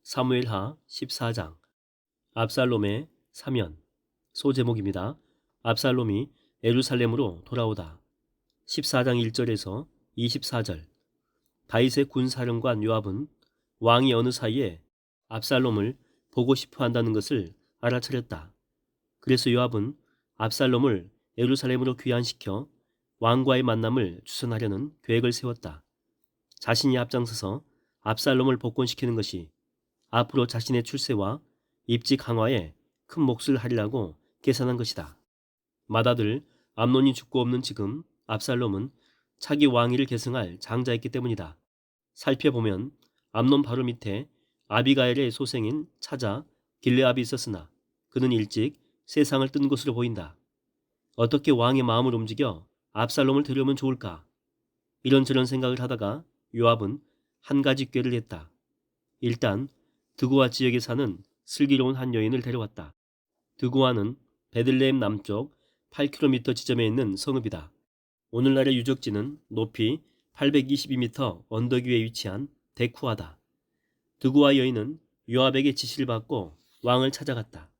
사무엘하 14장 압살롬의 사면. 소제목입니다. 압살롬이 예루살렘으로 돌아오다. 14장 1절에서 24절. 다윗의 군사령관 요압은 왕이 어느 사이에 압살롬을 보고 싶어 한다는 것을 알아차렸다. 그래서 요압은 압살롬을 예루살렘으로 귀환시켜 왕과의 만남을 주선하려는 계획을 세웠다. 자신이 앞장서서 압살롬을 복권시키는 것이 앞으로 자신의 출세와 입지 강화에 큰 몫을 하리라고 계산한 것이다. 맏아들 암논이 죽고 없는 지금 압살롬은 차기 왕위를 계승할 장자였기 때문이다. 살펴보면 암논 바로 밑에 아비가일의 소생인 차자 길르압이 있었으나 그는 일찍 세상을 뜬 것으로 보인다. 어떻게 왕의 마음을 움직여 압살롬을 데려오면 좋을까? 이런저런 생각을 하다가 요압은 한 가지 꾀를 했다. 일단 드고아 지역에 사는 슬기로운 한 여인을 데려왔다. 드고아는 베들레헴 남쪽 8km 지점에 있는 성읍이다. 오늘날의 유적지는 높이 822m 언덕 위에 위치한 데쿠아다. 드고아 여인은 요압에게 지시를 받고 왕을 찾아갔다.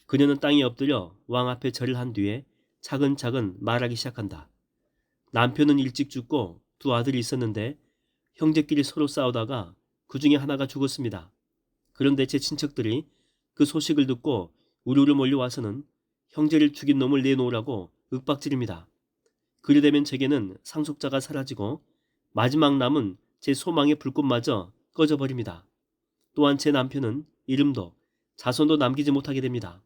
그녀는 땅에 엎드려 왕 앞에 절을 한 뒤에 차근차근 말하기 시작한다. 남편은 일찍 죽고 두 아들이 있었는데 형제끼리 서로 싸우다가 그 중에 하나가 죽었습니다. 그런데 제 친척들이 그 소식을 듣고 우르르 몰려와서는 형제를 죽인 놈을 내놓으라고 윽박지릅니다. 그리되면 제게는 상속자가 사라지고 마지막 남은 제 소망의 불꽃마저 꺼져버립니다. 또한 제 남편은 이름도 자손도 남기지 못하게 됩니다.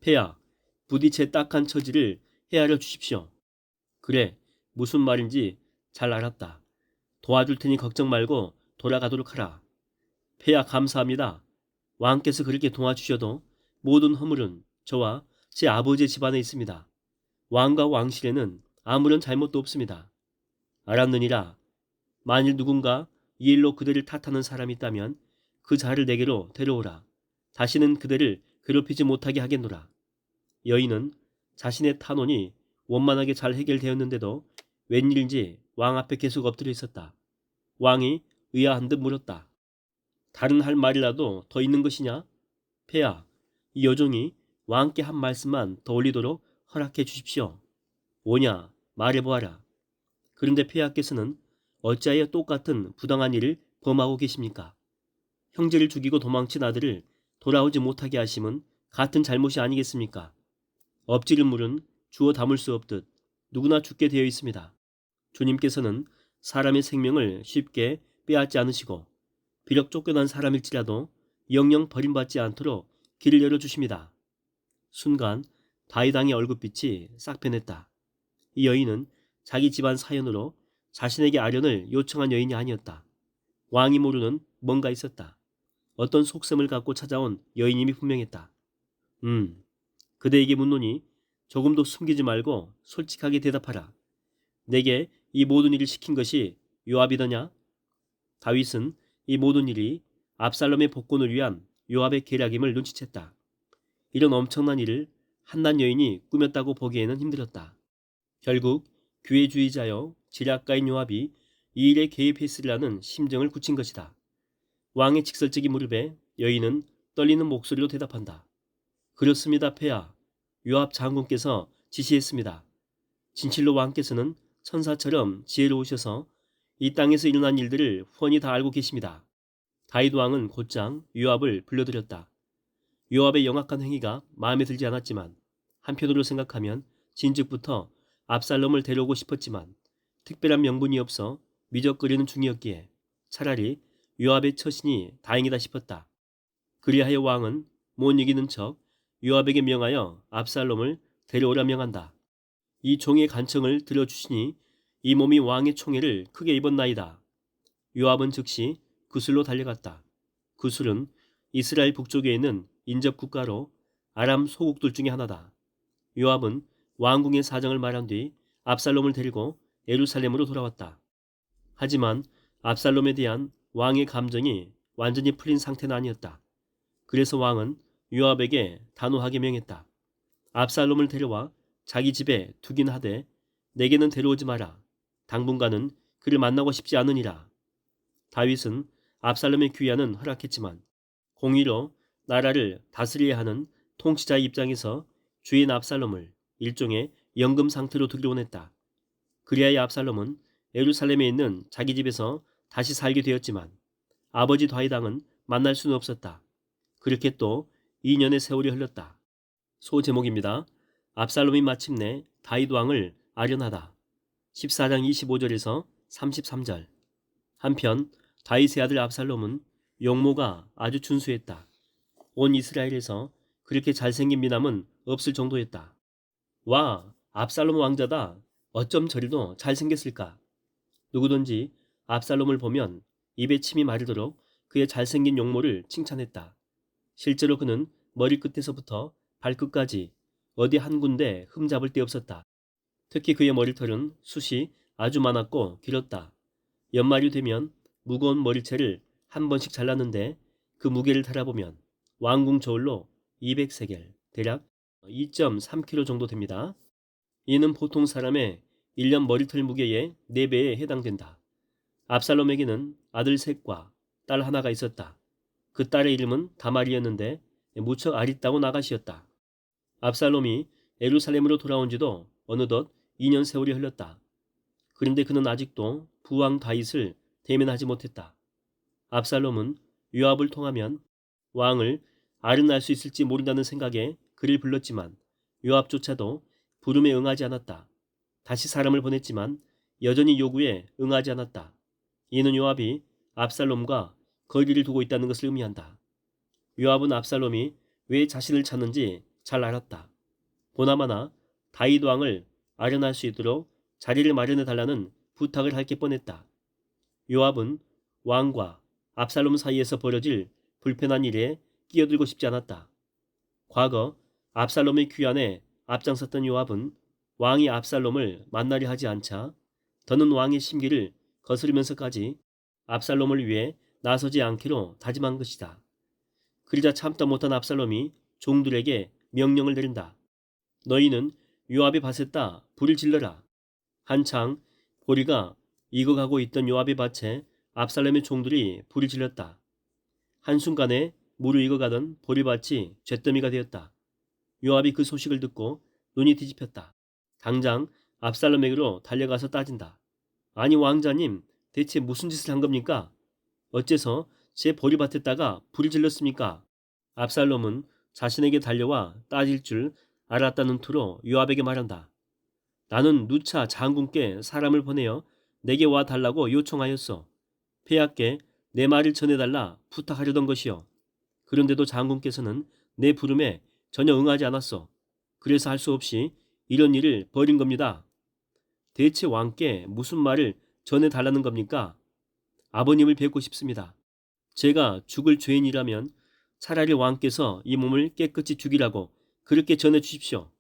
폐하, 부디 제 딱한 처지를 헤아려 주십시오. 그래, 무슨 말인지 잘 알았다. 도와줄 테니 걱정 말고 돌아가도록 하라. 폐하 감사합니다. 왕께서 그렇게 도와주셔도 모든 허물은 저와 제 아버지의 집안에 있습니다. 왕과 왕실에는 아무런 잘못도 없습니다. 알았느니라. 만일 누군가 이 일로 그대를 탓하는 사람이 있다면 그 자를 내게로 데려오라. 다시는 그대를 괴롭히지 못하게 하겠노라. 여인은 자신의 탄원이 원만하게 잘 해결되었는데도 웬일인지 왕 앞에 계속 엎드려 있었다. 왕이 의아한 듯 물었다. 다른 할 말이라도 더 있는 것이냐? 폐하, 이 여종이 왕께 한 말씀만 더 올리도록 허락해 주십시오. 뭐냐? 말해보아라. 그런데 폐하께서는 어찌하여 똑같은 부당한 일을 범하고 계십니까? 형제를 죽이고 도망친 아들을 돌아오지 못하게 하심은 같은 잘못이 아니겠습니까? 엎지를 물은 주워 담을 수 없듯 누구나 죽게 되어 있습니다. 주님께서는 사람의 생명을 쉽게 빼앗지 않으시고 비록 쫓겨난 사람일지라도 영영 버림받지 않도록 길을 열어주십니다. 순간 다윗 왕의 얼굴빛이 싹 변했다. 이 여인은 자기 집안 사연으로 자신에게 아련을 요청한 여인이 아니었다. 왕이 모르는 뭔가 있었다. 어떤 속셈을 갖고 찾아온 여인임이 분명했다. 그대에게 묻노니 조금도 숨기지 말고 솔직하게 대답하라. 내게 이 모든 일을 시킨 것이 요압이더냐? 다윗은 이 모든 일이 압살롬의 복권을 위한 요압의 계략임을 눈치챘다. 이런 엄청난 일을 한낱 여인이 꾸몄다고 보기에는 힘들었다. 결국 규회주의자여 지략가인 요압이 이 일에 개입했으리라는 심정을 굳힌 것이다. 왕의 직설적인 무릎에 여인은 떨리는 목소리로 대답한다. 그렇습니다, 폐하. 요압 장군께서 지시했습니다. 진실로 왕께서는 천사처럼 지혜로우셔서 이 땅에서 일어난 일들을 훤히 다 알고 계십니다. 다윗 왕은 곧장 요압을 불러들였다. 요압의 영악한 행위가 마음에 들지 않았지만 한편으로 생각하면 진즉부터 압살롬을 데려오고 싶었지만 특별한 명분이 없어 미적거리는 중이었기에 차라리 요압의 처신이 다행이다 싶었다. 그리하여 왕은 못 이기는 척 요압에게 명하여 압살롬을 데려오라 명한다. 이 종의 간청을 들어주시니 이 몸이 왕의 총애를 크게 입었나이다. 요압은 즉시 구슬로 달려갔다. 구슬은 이스라엘 북쪽에 있는 인접 국가로 아람 소국들 중에 하나다. 요압은 왕궁의 사정을 말한 뒤 압살롬을 데리고 예루살렘으로 돌아왔다. 하지만 압살롬에 대한 왕의 감정이 완전히 풀린 상태는 아니었다. 그래서 왕은 요압에게 단호하게 명했다. 압살롬을 데려와 자기 집에 두긴 하되 내게는 데려오지 마라. 당분간은 그를 만나고 싶지 않으니라. 다윗은 압살롬의 귀환은 허락했지만 공의로 나라를 다스려야 하는 통치자의 입장에서 주인 압살롬을 일종의 연금 상태로 두기로 했다. 그리하여 압살롬은 예루살렘에 있는 자기 집에서 다시 살게 되었지만 아버지 다윗왕은 만날 수는 없었다. 그렇게 또 2년의 세월이 흘렀다. 소제목입니다. 압살롬이 마침내 다윗왕을 아련하다. 14장 25절에서 33절. 한편 다윗의 아들 압살롬은 용모가 아주 준수했다. 온 이스라엘에서 그렇게 잘생긴 미남은 없을 정도였다. 와, 압살롬 왕자다. 어쩜 저리도 잘생겼을까? 누구든지 압살롬을 보면 입에 침이 마르도록 그의 잘생긴 용모를 칭찬했다. 실제로 그는 머리끝에서부터 발끝까지 어디 한 군데 흠잡을 데 없었다. 특히 그의 머리털은 숱이 아주 많았고 길었다. 연말이 되면 무거운 머리채를 한 번씩 잘랐는데 그 무게를 달아보면 왕궁 저울로 200세겔, 대략 2.3kg 정도 됩니다. 이는 보통 사람의 1년 머리털 무게의 4배에 해당된다. 압살롬에게는 아들 셋과 딸 하나가 있었다. 그 딸의 이름은 다말이었는데 무척 아리따운 아가씨였다. 압살롬이 예루살렘으로 돌아온 지도 어느덧 2년 세월이 흘렀다. 그런데 그는 아직도 부왕 다윗을 대면하지 못했다. 압살롬은 요압을 통하면 왕을 아련할 수 있을지 모른다는 생각에 그를 불렀지만 요압조차도 부름에 응하지 않았다. 다시 사람을 보냈지만 여전히 요구에 응하지 않았다. 이는 요압이 압살롬과 거리를 두고 있다는 것을 의미한다. 요압은 압살롬이 왜 자신을 찾는지 잘 알았다. 보나마나 다윗 왕을 아련할 수 있도록 자리를 마련해 달라는 부탁을 할 게 뻔했다. 요압은 왕과 압살롬 사이에서 벌어질 불편한 일에 끼어들고 싶지 않았다. 과거 압살롬의 귀환에 앞장섰던 요압은 왕이 압살롬을 만나려 하지 않자 더는 왕의 심기를 거스르면서까지 압살롬을 위해 나서지 않기로 다짐한 것이다. 그러자 참다 못한 압살롬이 종들에게 명령을 내린다. 너희는 요압의 밭에다 불을 질러라. 한창 보리가 익어가고 있던 요압의 밭에 압살롬의 종들이 불을 질렀다. 한순간에 무르익어가던 보리밭이 잿더미가 되었다. 요압이 그 소식을 듣고 눈이 뒤집혔다. 당장 압살롬에게로 달려가서 따진다. 아니 왕자님, 대체 무슨 짓을 한 겁니까? 어째서 제 보리밭에다가 불을 질렀습니까? 압살롬은 자신에게 달려와 따질 줄 알았다는 투로 요압에게 말한다. 나는 누차 장군께 사람을 보내어 내게 와 달라고 요청하였소. 폐하께 내 말을 전해달라 부탁하려던 것이요. 그런데도 장군께서는 내 부름에 전혀 응하지 않았소. 그래서 할 수 없이 이런 일을 벌인 겁니다. 대체 왕께 무슨 말을 전해달라는 겁니까? 아버님을 뵙고 싶습니다. 제가 죽을 죄인이라면 차라리 왕께서 이 몸을 깨끗이 죽이라고 그렇게 전해 주십시오.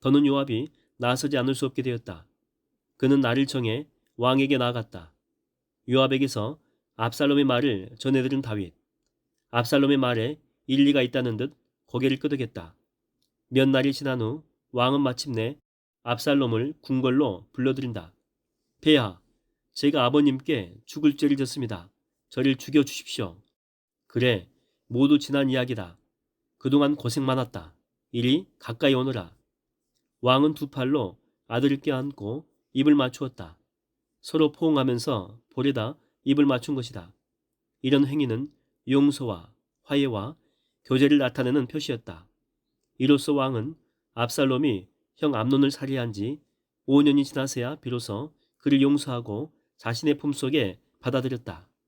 더는 요압이 나서지 않을 수 없게 되었다. 그는 날을 정해 왕에게 나아갔다. 요압에게서 압살롬의 말을 전해들은 다윗. 압살롬의 말에 일리가 있다는 듯 고개를 끄덕였다. 몇 날이 지난 후 왕은 마침내 압살롬을 궁궐로 불러들인다. 폐하, 제가 아버님께 죽을 죄를 졌습니다. 저를 죽여주십시오. 그래, 모두 지난 이야기다. 그동안 고생 많았다. 이리 가까이 오너라. 왕은 두 팔로 아들을 껴안고 입을 맞추었다. 서로 포옹하면서 볼에다 입을 맞춘 것이다. 이런 행위는 용서와 화해와 교제를 나타내는 표시였다. 이로써 왕은 압살롬이 형 암논을 살해한 지 5년이 지나서야 비로소 그를 용서하고 자신의 품속에 받아들였다.